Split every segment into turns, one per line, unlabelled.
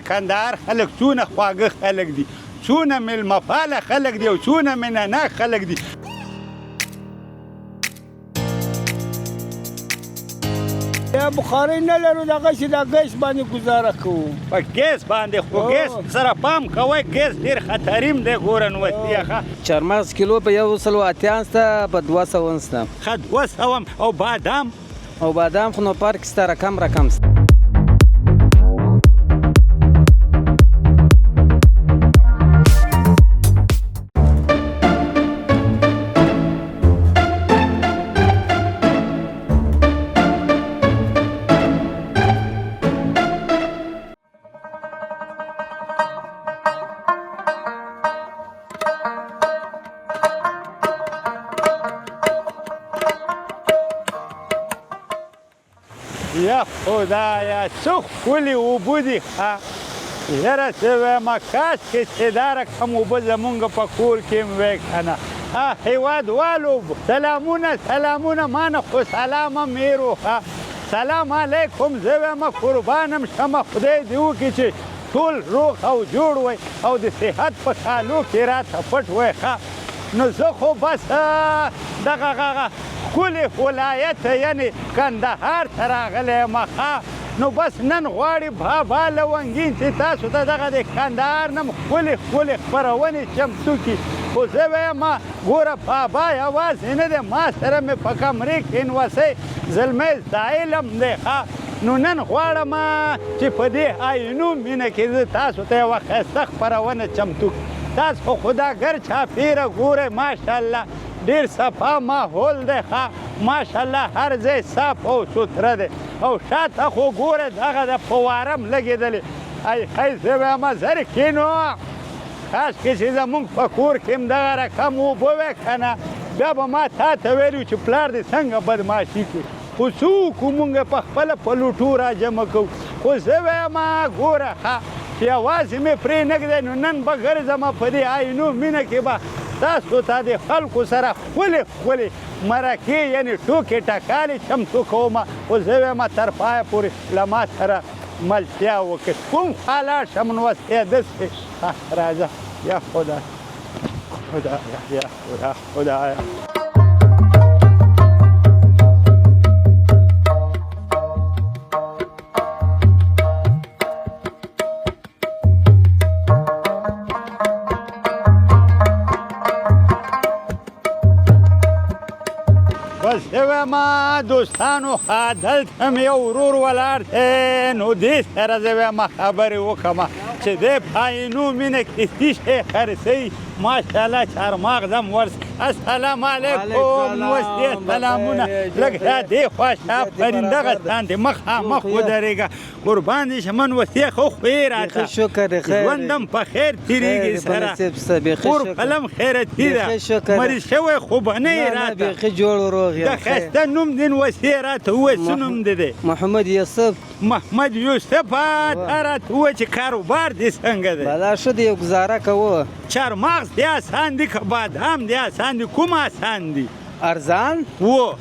کندهار خلک څونه خواږه خلک دي، څونه میلمه پاله خلک دي او څونه مینه ناک خلک دي.
یا بخاري نه لرو دغسې د ګیس باندې ګزاره کوو.
په ګیس باندې خو ګیس سره پام کوئ، ګیس ډېر خطریم دی. ګوره نو وسیه ښه
چارمغز کیلو په 180 سته، په 200 سته.
ښه 200 او بادام
خو نو پارک سته رقم سته.
یا خدایا څه ښکلې اوبه دي. ښه یاره څه وایم کاشکې چې دا رقم اوبه زمونږ په کور کې هم وی که نه. هېوادوالو سلامونه ما نه خو سلام هم هېر و. سلام علیکم. زه وایم قربانم شمه خدای دې وکړي چې ټول روغ او جوړ وی او د صحت په کالو کې راته پټ وی. نو زه خو بس دغه ښکلې ولایت یعنې کندهار ته راغلی یم. نو بس نن غواړي بابا لونګین چې تاسو ته دغه د کندهار نه ښکلې خپرونې چمتو کړي. خو زه وایم ګوره بابا یوازې نه دی، ما سره مې په کمرې کې نوسی زلمی زایل هم دی. نو نن غواړم چې په دې آینو مینه کې زه تاسو ته یوه ښایسته خپرونه چمتو کړم. تاسو خو خداګر چاپېره ګورئ ماشاءالله ډېر صفا ماحول دی. ماشاءالله هر ځای صاف او سوتره دی او شاته خو ګوره دغه د فوارم لګېدلې. ای زه وایم زر کښېنو کاشکې چې زمونږ په کور کې هم دغه رقم اوبه وی که نه بیا به ما تا ته ویلي چې پلار دې څنګه بدماشي کوي. خو څه وکړو مونږ په خپله په لوټو را جمع کوو. خو زه وایم ګوره چې یوازې مې پرې نه ږدی نو نن به ګرځم په دې آینو مینه کې به تاسو ته د خلکو سره ښکلې مرکې یعنې ټوکې ټکالې چمتو کوم. خو زه وایم تر پایه پورې له ما سره ملتیا وکړئ. کوم حالات شم نو وسې داسې راځه. یا خدای یا خدای. بس زه وایم دوستانو دلته مې یو ورور ولاړ دی نو دې سره زه وایم خبرې وکړم چې دې په عینو مینه کې څه شی خرڅوي. ماشاءالله چارمغز هم ورسره. السلام علیکم. نوستې سلامونه. لږ را دې خوا شه پرنده غسان دې مخامخ ودرېږه. قربان دې شم نوستې خو خوی راته ژوندم په خیر تېرېږي سره. کور پلم خیرتي ده مریض شوی خو به نه یې راته د ښایسته نوم دې نوستې راته ووایه څه نوم دې دی؟
محمد یوسف.
محمد یوسف تا راته ووایه چې کاروبار دې څنګه دی؟
بلا ښه دی ګزاره کوو.
چارمغز دی آسان دی که بادام دی آسان دی؟ کوم آسان دی؟
ارزان؟
و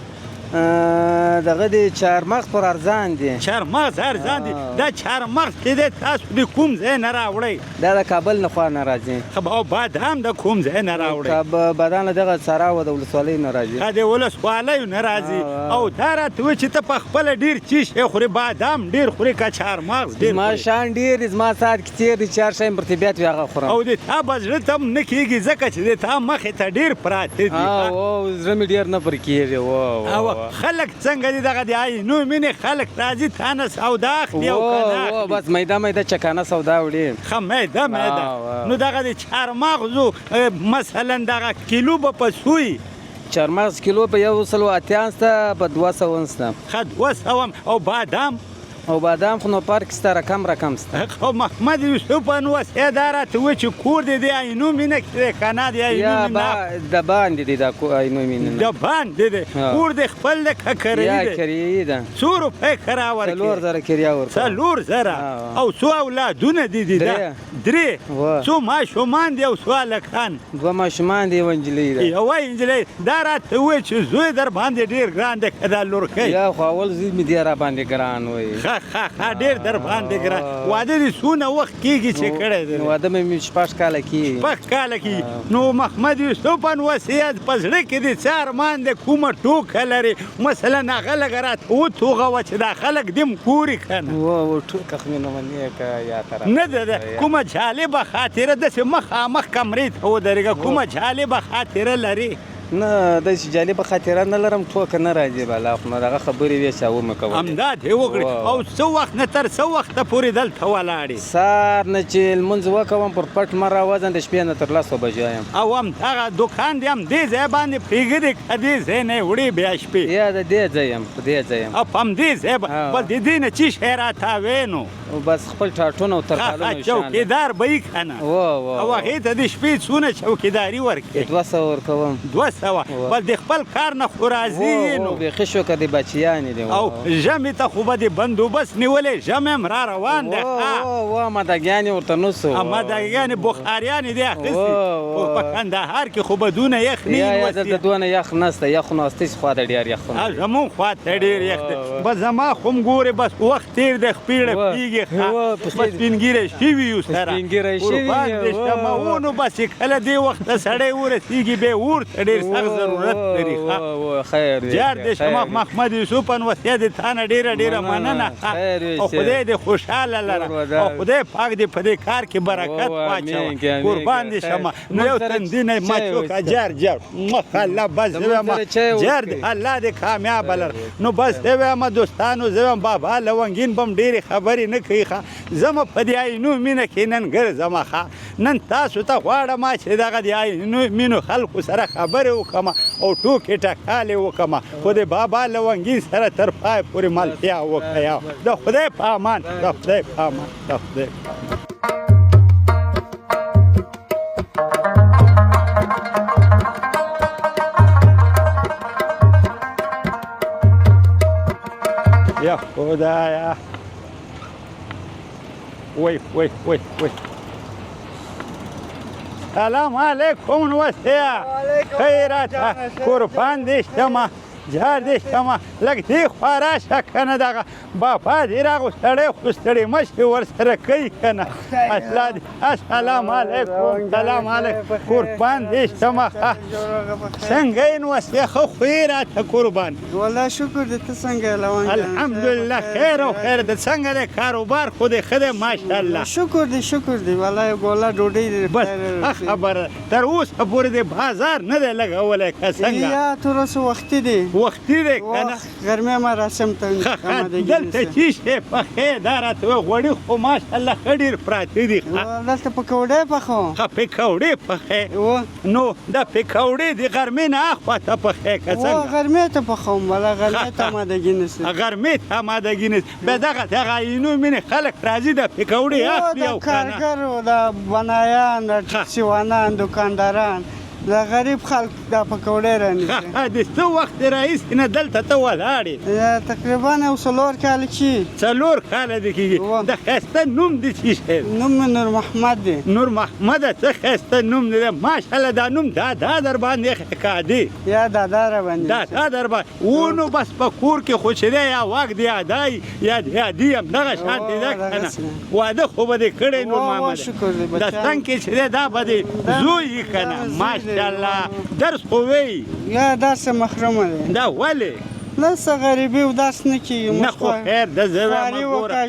دغه دی چارمغز پر ارزان دی.
چارمغز ارزان دی. دا چارمغز چې دی تاسو د کوم ځای نه راوړئ؟
دا د کابل نه خوا نه راځي.
او بادام د کوم ځای نه راوړئ؟
بادام دغه سراوه د ولسوالۍ نه راځي.
د ولسوالیو نه راځي. او دا راته وایي چې ته په خپله ډېر څه شی خورې؟ بادام ډېر خورې که چارمغز ډېر؟
زما شان ډېر دي. زما ساعت کې تېر دي چې هر شی پر طبیعت وي هغه خورم.
او د تا به زړه ته هم نه کېږي ځکه چې د تا مخې ته ډېر پراته دي.
زړه مې ډېر نه پرې کېږي.
خلک څنګه دي دغه د عینو مینې خلک راځي تا نه سودا اخلي او که نه اخلي؟
بس میده چکانه سودا وړي.
ښه میده نو دغه د چارمغزو مثلا دغه کیلو به په څو وي؟
چارمغز کیلو په 180 سته، په 200 سته.
ښه 200 او بادام؟
او بادام خو نو پارک سته رقم سته.
خو محمد یوسف نوستې دا راته وایي چې کور دې د عینو مینه کې دی که نه د عینو مینه؟
د باندې دی دا عینو مینه.
د باندې دی کور دې خپل دی که کرایي دی؟
یا کرایي ده.
څو روپۍ کرایه ورکوې؟
4000 کرایه ورکوم.
4000 او څو اولادونه دي؟ 3. څو ماشومان دي او څو هلکان؟
2 ماشومان دي یوه نجلۍ ده.
یوه نجلۍ. دا راته وایي چې زوی در باندې ډېر ګران دی که دا لورکۍ؟
یا خو اول زوی مې دی را باندې ګران وایي.
ها ډېر در باندې ګران واده دې څونه وخت کېږي چې کړی دی
واده مې شپږ کاله کېږي
شپږ کاله کېږي نو محمد یوسف نصیحت په زړه کې دې څه ارمان دی کومه ټوکه لري مثلا هغه لږه راته وټوغوه چې دا خلک دې م ګوري که نه
ټوکه خو مې نه منې که یا طرف
نه ده کومه جالبه خاطره داسې مخامخ کمرې ته ودرېږه کومه جالبه خاطره لري
نه داسې جالبه خاطره نه لرم ټوکه نه راځي بالا خو نو دغه خبرې وې چې ومې کولې
همدا دې وکړې او څه وخت نه تر څه وخته پورې دلته ولاړې
سهار نه چې لمونځ وکوم پر پټ مه راوځم د شپې نه تر 10 بجې یم
او همدغه دوکان دې هم دې ځای باندې پرېږدې که دې ځای نه یې وړې بیا شپې
یا د دې ځای یم په دې ځای یم
او په همدې ځای بل د دې نه څه شی راتاوې نو
بس خپل ټاټونه او ترکالونه
چوکیدار به یې که نه او هغې ته د شپې څونه چوکیداري ورکړې
200 ورکوم
200 بل د خپل کار نه خو راضي یې نو
بیخي شوکه د بچیانې دي
او ژمې ته خو به دې بندوبست نیولې ژمی هم را روان دی
مدګیانې ورته نوسو
مدګیانې بخاریانې دې اخیستي خو په کندهار کې خو به دونه یخ نه
یا دلته دونه یخ نسته یخ نو استې خوا ته ډېر یخ
زمونږ خوا ته ډېر یخ دی بس زما خو هم ګورې بس وخت تېر دی خپېړه کېږي بس سپینګیری شوي یو سره قربان دې شمه و نو بس کله دې وخته سړی ورسېږي بیا ورته ډېر سخت ضرورت لري
خیر
جار دې شمه محمد یوسف نصیحت دې تا نه ډېره مننه او خدای دې خوشحاله لره او خدای پاک دې په دې کار کې برکت واچوه قربان دې شمه نو یو تندي نه ما چوکه جار الله بس جار دې الله دې کامیاب لره نو بس دې وایم دوستانو زه وایم بابا لونګین به م ډېرې خبرې نه کوي ښه زه په دې آینو مینه کې نن ګرځم ښه نن تاسو ته غواړم چې دغه د آینو مینو خلکو سره خبرې وکړم او ټوکې ټکالې وکړم خو د بابا لونګین سره تر پای پورې ملتیا وکړه د خدای په امان د خدای په امان د خدای یا خدایا وای سلام علیکم نوستیا خیرات قربان دې شمه جار دې شمه لږ دې خوا راشه که نه دغه بابا دې راغو سړی خو ستړی مشې ورسره کوي که نه السلام علیکم سلام علیکم قربان دې شمه څنګه یې نوستیا ښه خو یې راته قربان
والله شکر دې ته څنګه یې لونګ
الحمدلله خیر او خیر د څنګه دی کاروبار خو دې ښه دی ماشاءالله
شکر دې والله ګوله ډوډۍ دې
بس خبره تر اوسه پورې دې بازار نه دی لګولی که څنګه
یا تر اوسه وختي دی
وختي دی که نه
غرمې مراسم ته
دلته څه شی پخې دا راته وایي غوړي خو ماشاءالله ښه ډېر پراته دي
دلته پکوړې پخوم
پکوړې پخې نو دا پکوړې د غرمې نه اخوا ته پخې که څنګه
غرمې ته پخوم بله غرمې ته آمادګي نیسي
غرمې ته آمادګي نیسي بیا دغه عینو مینې خلک راځي د پکوړې اخلي او که نه
کارګر د بنایان د سیوانان دکانداران د غریب خلک دا پکوړې رانیسي
د څه وخت راهیسې نه دلته ته ولاړې
تقریبا یو 4 کاله چې
4 کاله دې کېږي د ښایسته نوم دې څه شی
نوم مې نور محمد دی
نور محمده څه ښایسته نوم دی ماشاءالله دا نوم دادا در باندې ښکادي
یا دادا را باندې
دادا در باندې و نو بس په کور کې خو چې دی یا واک دی ادای یا یادي همدغه شان دی ده که نه واده خو به دې کړی نور محمده د څنګ کې چې دی دا به دې زوی یې که نه ماشاءالله درس خو وی
یا درس محرومه دی
دا ولې
لسه غریبي و درس نه کېږي
نه خو خیر د زه وایم ګوره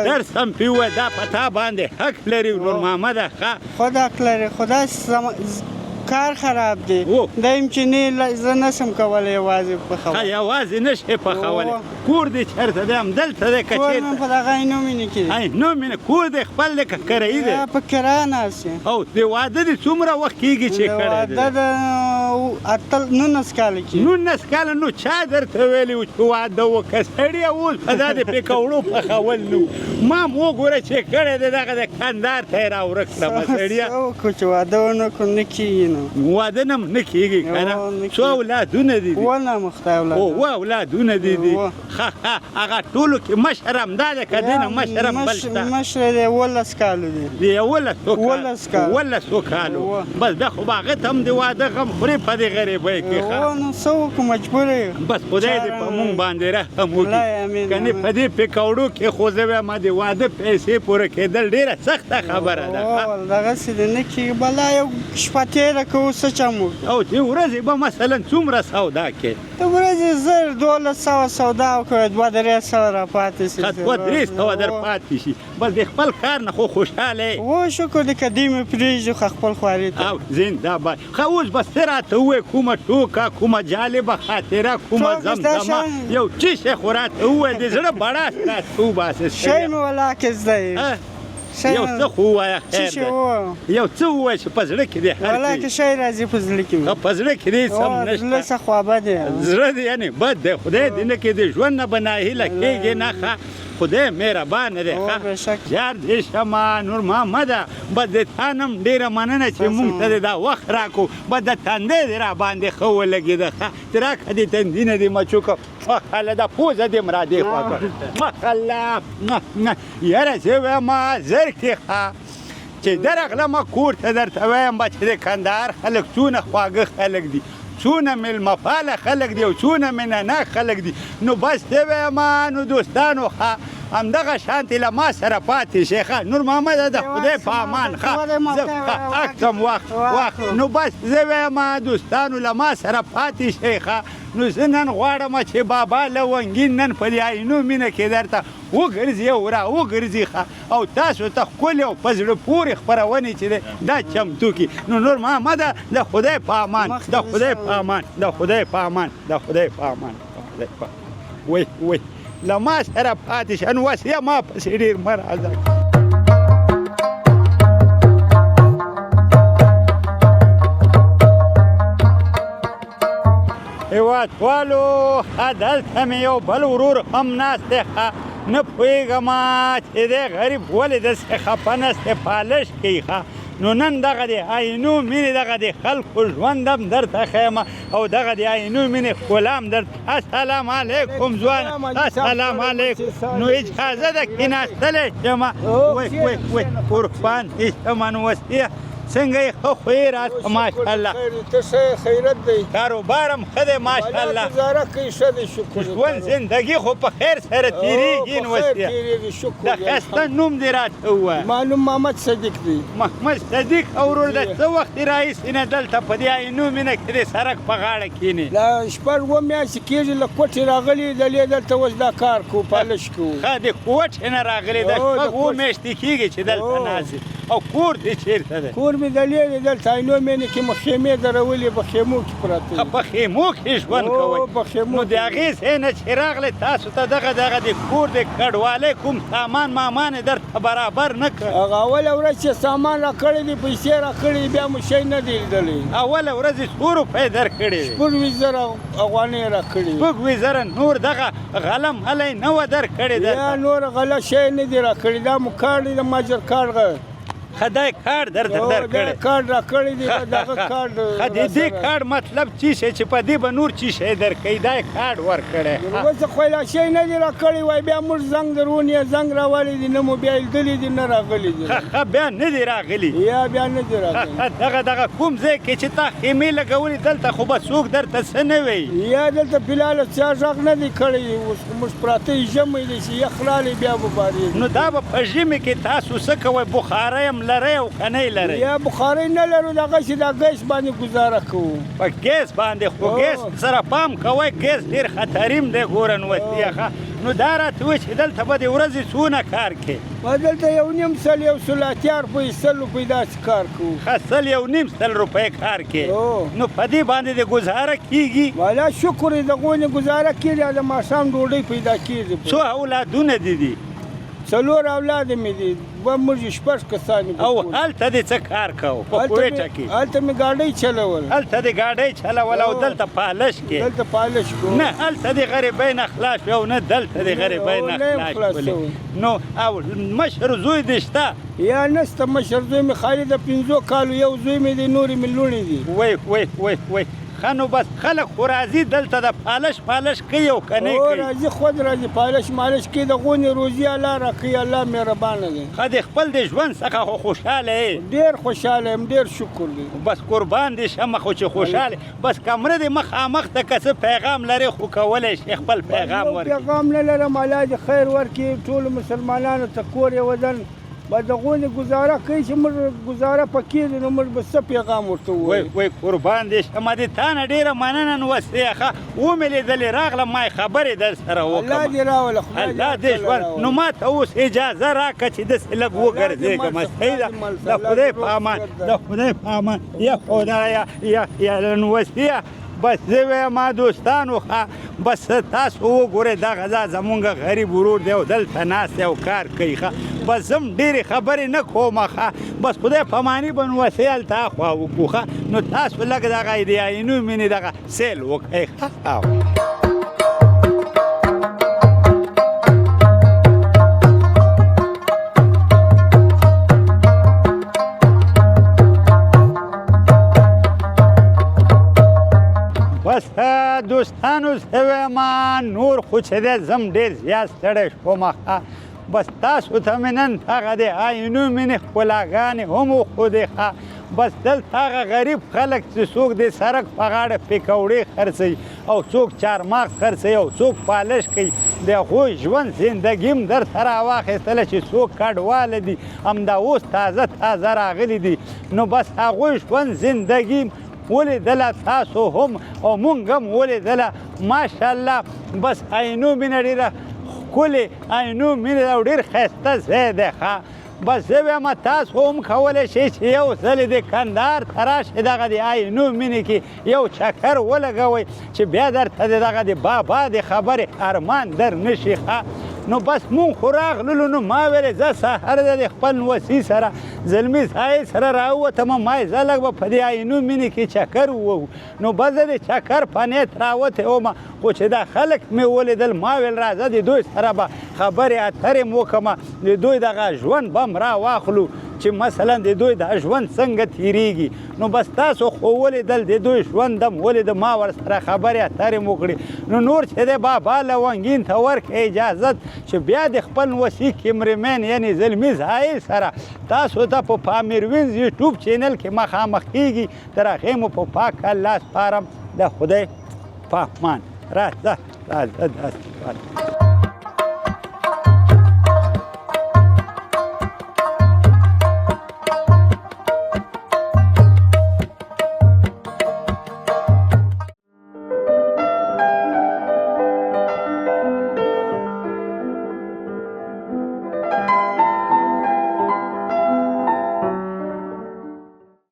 درس هم پې ووایه دا په تا باندې حق لري نور محمده ښه
خود حق لري خو داسې کار خراب دی دا امکاني زه نشم کولی یوازې پخولی
یوازې نشې پخولی کور دې چېرته دی همدلته دی که
کور مې په دغه عینو مینې کې دی
عینو مینې کور دې خپل دی که کرایي دی
په کرایه ناست یم
او د واده دې څومره وخت کېږي چې کړی دی
واده د 19 کاله کېږي
19 کاله نو چا درته ویلي و چې واده وکړه سړیه اوس په دا د پکوړو پخول نو ما م وګوره چې کړی دی دغه د کندهار ته یې راورک کړمه سړیه
څه وکړو چې واده ونه کړو نه کېږي
واده نه کېږي که نه څو اولادونه دي
اووه مخته اولاد
اووه اولادونه دي هغه ټولو کې مشر همدا دی که دی نه مشر هم بل شته
مشر د 11 کالو دی
د 11 کالو بس بیا خو به هغه ته هم د واده غم خورې په دې غریبۍ کې ښه
نو څه وکړو مجبور یو
بس خدای دې په مونږ باندې رحم وکړي کنې په دې پکوړو کې خو زه وایم د واده پیسې پوره کېدل ډېره سخته خبره ده
دغسې دې نه کېږي بلا یو شپه تېره کوو څه چم وکړو
او چې ورځې به مثلا څومره سودا کې
د ورځې 1200 سودا وکړو 2-300 راپاتې شي
2-300 در پاتې شي بس د خپل کار نه خو خوشحاله یې
و شکر د قدیمې پرېږدو خو خپل خواري ته
او زنده باد ښه اوس بس ته راته ووایې کومه ټوکه کومه جالبه خاطره کومه زمزمه یو څه شی خو راته ووایې د زړه بړاس راته وباسې
شی مې ولا کې زده
یو څه خو ووایه خیر دی یو څه ووایه چې په زړه کې دې
ولا کې شی راځي په زړه کې
په زړه کې دې سم
زړه څه خوابه دی
زړه دې یعنې بد دی خدای دې نه کړي د ژوند نه به ناهیله کېږي نه ښه خدای مهربانه دی یار دې شمه نور محمده بس د تا نه هم ډېره مننه چې مونږ ته دې دا وخت راکړو بس د تندی دې را باندې ښه ولګېده ښه چې راکړه دې تندي نه دې مچوکه مخله دا پوزه دې م را دې خوا کړه مخله یاره زه وایم زر کې ښه چې درغلمه کور ته درته وایم به چې د کندهار خلک څونه خواږه خلک دي څونه میلمه پاله خلک دي او څونه مینهناک خلک دي نو بس دې وایم نو دوستانو ښه همدغه شانتې له ما سره پاتې شي ښه نور محمده د خدای په امان ښه زه اکم وخت نو بس زه وایم دوستانو له ما سره پاتې شي ښه نو زه نن غواړم چې بابا لونګین نن په دې عینو مینه کې درته وګرځي او را وګرځي ښه او تاسو ته ښکلې او په زړه پورې خپرونې چې دی دا چمتو کړي نو نور محمده د خدای په امان د خدای په امان د خدای په امان د خدای په امان وای له ما سره پاتې شه نو اوس یې ما پسې ډېر مه راځه هېوادوالو دلته مې یو بل ورور هم ناست دی ښه نه پوهېږم چې دی غریب ولې داسې خفه نستی پالش کوي ښه نو نن دغه د عینو مینې دغه د خلکو ژوند هم درته ښیم او دغه د عینو مینې ښکلا هم درته السلام علیکم ځوان السلام علیکم نو اجازه ده کېناستلی شمه وای قربان دې شمه نو اوس څنګه یې ښه خوی راته ماشاءالله
ته ښه خیرت دی
کاروبار هم ښه دی ماشاءالله
ګزاره کوي ښه دی شکر
ژوند زندګي خو په خیر سره تېرېږي نو اوس د ښایسته نوم دې راته ووایه
ما نوم محمد صدیق دی
محمد صدیق او ورور د څه وخت راهیسې نه دلته په دې عینو مینه کې د سړک په غاړه کښېنې
لا شپږ اووه میاشتې کېږي له کوټې راغلي دلې دلته اوس دا کار کوو پالش کوو
ښه د کوټې نه راغلې د شپږ اووه میاشتې کېږي چې دلته ناست او کور دې چېرته دی
کور مې دلې دی دلته عینو مینې کې مو خیمې درولې په خیمو کې پراته
په خیمو کې ژوند کوئ نو د هغې ځای نه چې راغلی تاسو ته دغه د کور د کډوالۍ کوم سامان مامان یې درته برابر نه کړ
هغه اوله ورځ چې سامان راکړی دی پیسې راکړې بیا مو شی نه دی لیدلی
اوله ورځ یې څو روپۍ درکړې وې
2,000 افغانۍ راکړې
2,000 نور دغه غلم هلی نه وه درکړې
یا نور غله شی نه دی راکړی دا مو کار دی د ماجر کار
خدای کارت درته درکړی
کارت راکړی دی دغه کارت
د دې کارت مطلب څه شی چې په دې به نور څه شی درکوي دا یې کارت ورکړی
اوس خو لا شی نه دی راکړی وای بیا موږ زنګ درونی زنګ راوړی دی نه مو بیا لیدلی دی نه راغلی دی
ښه بیا نه دی راغلی
یا بیا نه دی راغلی
دغه کوم ځای کې چې تا خیمې لګولې دلته خو به څوک درته څه نه وایي
یا دلته فلحال چا غږ نه دی کړی اوس موږ پراته یې ژمی دی چې یخ رالی بیا به بارېږي
نو دا به په ژمي کې تاسو څه کوئ بخارۍ هم لرئ او که نه یې لرئ
یا بخارۍ نه لرو دغه چې دا ګیس باندې ګزاره کوو
په ګیس باندې خو ګیس سره پام کوئ ګیس ډېر خطریم دی ګوره نو وسیه نو دا راته وایي چې دلته به د ورځې څونه کار کوې
ما دلته 1.5 سل 1 روپۍ 100 روپۍ داسې کار کوو
ښه 1.5 روپۍ کار کوې نو په دې باندې د ګزاره کېږي
والا شکر یې د غونې ګزاره کېږي د ماښام ډوډۍ پیدا کېږي
څو اولادونه دي
4 اولاد مې دي موږ 6 کسان
او هلته دې څه کار کوو په کویټه کې
هلته مې ګاډۍ چلول
هلته دې ګاډۍ چلول او دلته پالش کې
دلته پالش کوو
نه هلته دې غریبۍ نه خلاص شو او نه دلته دې غریبۍ نه خلاص شولې نو او مشر زوی دې شته
یا نسته مشر زوی مې خالي د 15 کالو یو زوی مې دی نورې مې لوڼې دي
وای ښه نو بس خلک خو راځي دلته د پالش کوي او که نه کوي
راځي خود راځي پالش مالش کې د غونې روزي الله راکوي الله مهربانه دی
ښه د خپل د ژوند څخه خو خوشحاله یې
ډېر خوشحاله یم ډېر شکر دی
بس قربان دې شمه خو چې خوشحاله بس کمره دې مخامخ ته که څه پیغام لرې خو کولی شي خپل پیغام ورکړي
پیغام نه لرم الله دې خیر ورکړي ټولو مسلمانانو ته کور یې ودن به د غونې ګزاره کوي چې موږ ګزاره پکې دي نو موږ به څه پیغام ورته ووایو
وای قربان دې شمه دې تا نه ډېره مننه نو وسې ښه ومې لیدلې راغلم ما یې خبرې در سره وکړم
الله دې راوله
الله دې ژوند نو ما ته اوس اجازه راکړه چې داسې لږ وګرځېږم صحیح ده د خدای په امان د خدای په امان یا خدایه یا نوسیه بس زه وایم دوستانو ښه بس تاسو وګورئ دغه دا زمونږ غریب ورور دی او دلته ناست دی او کار کوي ښه بس زم ډېرې خبرې نه کوم ښه بس خدای په اماني به نو وسې هلته اخوا وکړو ښه نو تاسو لږ دغه د عینو مینې دغه سیل وکړئ ښه بس دوستانو زه وایم نور خو چې دی زم ډېر زیات ستړی شوم ښه بس تاسو ته مې نن هغه د عینو مینې ښکلاګانې هم وښودې ښه بس دلته هغه غریب خلک چې څوک د سړک په غاړه پکوړې خرڅوي او څوک چارمغز خرڅوي او څوک پالش کوي د هغوی ژوند زندګي هم درته راواخیستله چې څوک کډواله دي همدا اوس تازه راغلي دي نو بس هغوی ژوند زندګي ولیدله تاسو هم او مونږ هم ولیدله ماشاءالله بس عینو مینه ډېره ښکلې عینو مینه او ډېر ښایسته ځای دی ښه بس زه وایم تاسو هم کولی شئ چې یو ځلې د کندهار ته راشئ دغه د عینو مینې کې یو چکر ولګوئ چې بیا درته د دغه د بابا د خبرې ارمان در نه شي ښه نو بس مونږ خو راغللو نو ما ویلې زه سهار د خپل نوسي سره زلمي صاحب سره راووتم ما یې زه لږ به په دې عینو مینې کې چکر ووهو نو بس زه د چکر په نیت راوتی وم خو چې دا خلک مې ولیدل ما ویل راځه د دوی سره به خبرې اترې م وکړم د دوی دغه ژوند به هم راواخلو چې مثلا د دوی د ژوند څنګه تیریږي نو بس تاسو خو ولیدل د دوی ژوند هم ولید ما ورسره خبرې اترې م وکړې نو نور چې دی بابا لونګین ته ورکړه اجازت چې بیا د خپل وسیع کیمرمین یعنی زلمي زاهد سره تاسو ته په پامیروینز یوټیوب چینل کې مخامخ کیږي تر هغې مو په پاک الله سپارم د خدای په امان راځه